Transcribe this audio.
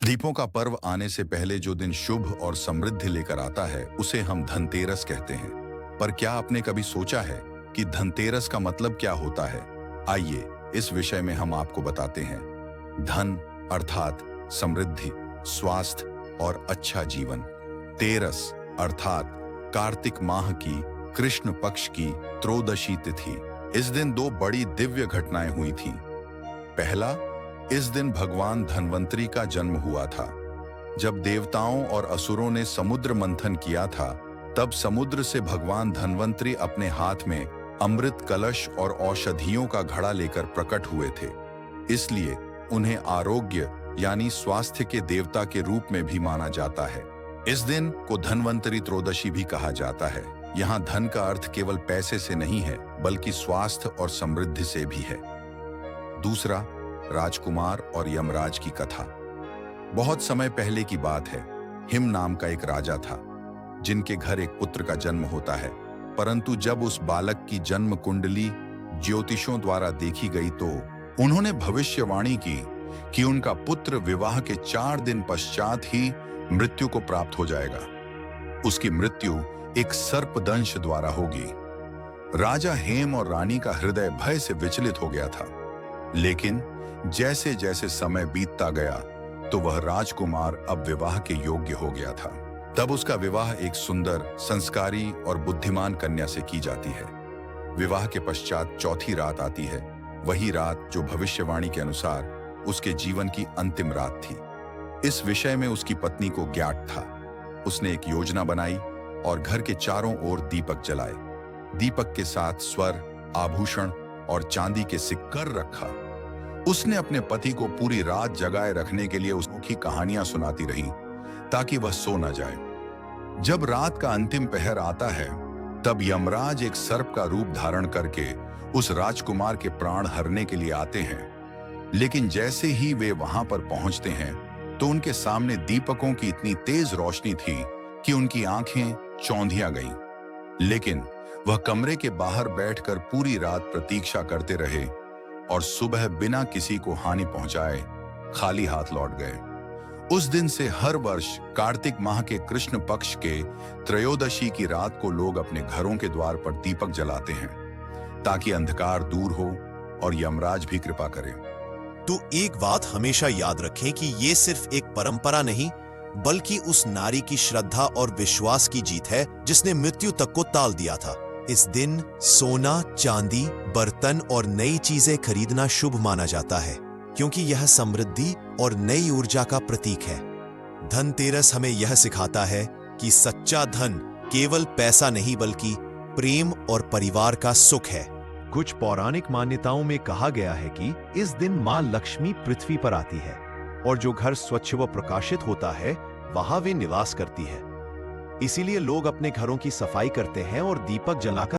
दीपों का पर्व आने से पहले जो दिन शुभ और समृद्धि लेकर आता है उसे हम धनतेरस कहते हैं। पर क्या आपने कभी सोचा है कि धनतेरस का मतलब क्या होता है? आइए इस विषय में हम आपको बताते हैं। धन अर्थात समृद्धि, स्वास्थ्य और अच्छा जीवन। तेरस अर्थात कार्तिक माह की कृष्ण पक्ष की त्रयोदशी तिथि। इस दिन दो बड़ी दिव्य घटनाएं हुई थीं। पहला, इस दिन भगवान धन्वंतरी का जन्म हुआ था। जब देवताओं और असुरों ने समुद्र मंथन किया था, तब समुद्र से भगवान धन्वंतरी अपने हाथ में अमृत कलश और औषधियों का घड़ा लेकर प्रकट हुए थे। इसलिए उन्हें आरोग्य यानी स्वास्थ्य के देवता के रूप में भी माना जाता है। इस दिन को धन्वंतरी त्रयोदशी भी कहा जाता है। यहाँ धन का अर्थ केवल पैसे से नहीं है, बल्कि स्वास्थ्य और समृद्धि से भी है। दूसरा, राजकुमार और यमराज की कथा। बहुत समय पहले की बात है। हिम नाम का एक राजा था, जिनके घर एक पुत्र का जन्म होता है। परंतु जब उस बालक की जन्म कुंडली ज्योतिषों द्वारा देखी गई, तो उन्होंने भविष्यवाणी की कि उनका पुत्र विवाह के 4 दिन पश्चात ही मृत्यु को प्राप्त हो जाएगा। उसकी मृत्यु एक सर्पदंश द्वारा होगी। राजा हेम और रानी का हृदय भय से विचलित हो गया था। लेकिन जैसे जैसे समय बीतता गया, तो वह राजकुमार अब विवाह के योग्य हो गया था। तब उसका विवाह एक सुंदर, संस्कारी और बुद्धिमान कन्या से की जाती है। विवाह के पश्चात चौथी रात आती है, वही रात जो भविष्यवाणी के अनुसार उसके जीवन की अंतिम रात थी। इस विषय में उसकी पत्नी को ज्ञात था। उसने एक योजना बनाई और घर के चारों ओर दीपक जलाए। दीपक के साथ स्वर, आभूषण और चांदी के सिक्कर रखा। उसने अपने पति को पूरी रात जगाए रखने के लिए उसकी कहानियां सुनाती रही, ताकि वह सो न जाए। जब रात का अंतिम पहर आता है, तब यमराज एक सर्प का रूप धारण करके उस राजकुमार के प्राण हरने के लिए आते हैं। लेकिन जैसे ही वे वहां पर पहुंचते हैं, तो उनके सामने दीपकों की इतनी तेज रोशनी थी कि उनकी आंखें चौंधिया गईं। लेकिन वह कमरे के बाहर बैठकर पूरी रात प्रतीक्षा करते रहे और सुबह बिना किसी को हानि पहुंचाए खाली हाथ लौट गए। उस दिन से हर वर्ष कार्तिक माह के कृष्ण पक्ष के त्रयोदशी की रात को लोग अपने घरों के द्वार पर दीपक जलाते हैं, ताकि अंधकार दूर हो और यमराज भी कृपा करे। तो एक बात हमेशा याद रखें कि ये सिर्फ एक परंपरा नहीं, बल्कि उस नारी की श्रद्धा और विश्वास की जीत है जिसने मृत्यु तक को टाल दिया था। इस दिन सोना, चांदी, बर्तन और नई चीजें खरीदना शुभ माना जाता है, क्योंकि यह समृद्धि और नई ऊर्जा का प्रतीक है। धनतेरस हमें यह सिखाता है कि सच्चा धन केवल पैसा नहीं, बल्कि प्रेम और परिवार का सुख है। कुछ पौराणिक मान्यताओं में कहा गया है कि इस दिन मां लक्ष्मी पृथ्वी पर आती है और जो घर स्वच्छ व प्रकाशित होता है, वहां वे निवास करती है। इसीलिए लोग अपने घरों की सफाई करते हैं और दीपक जलाकर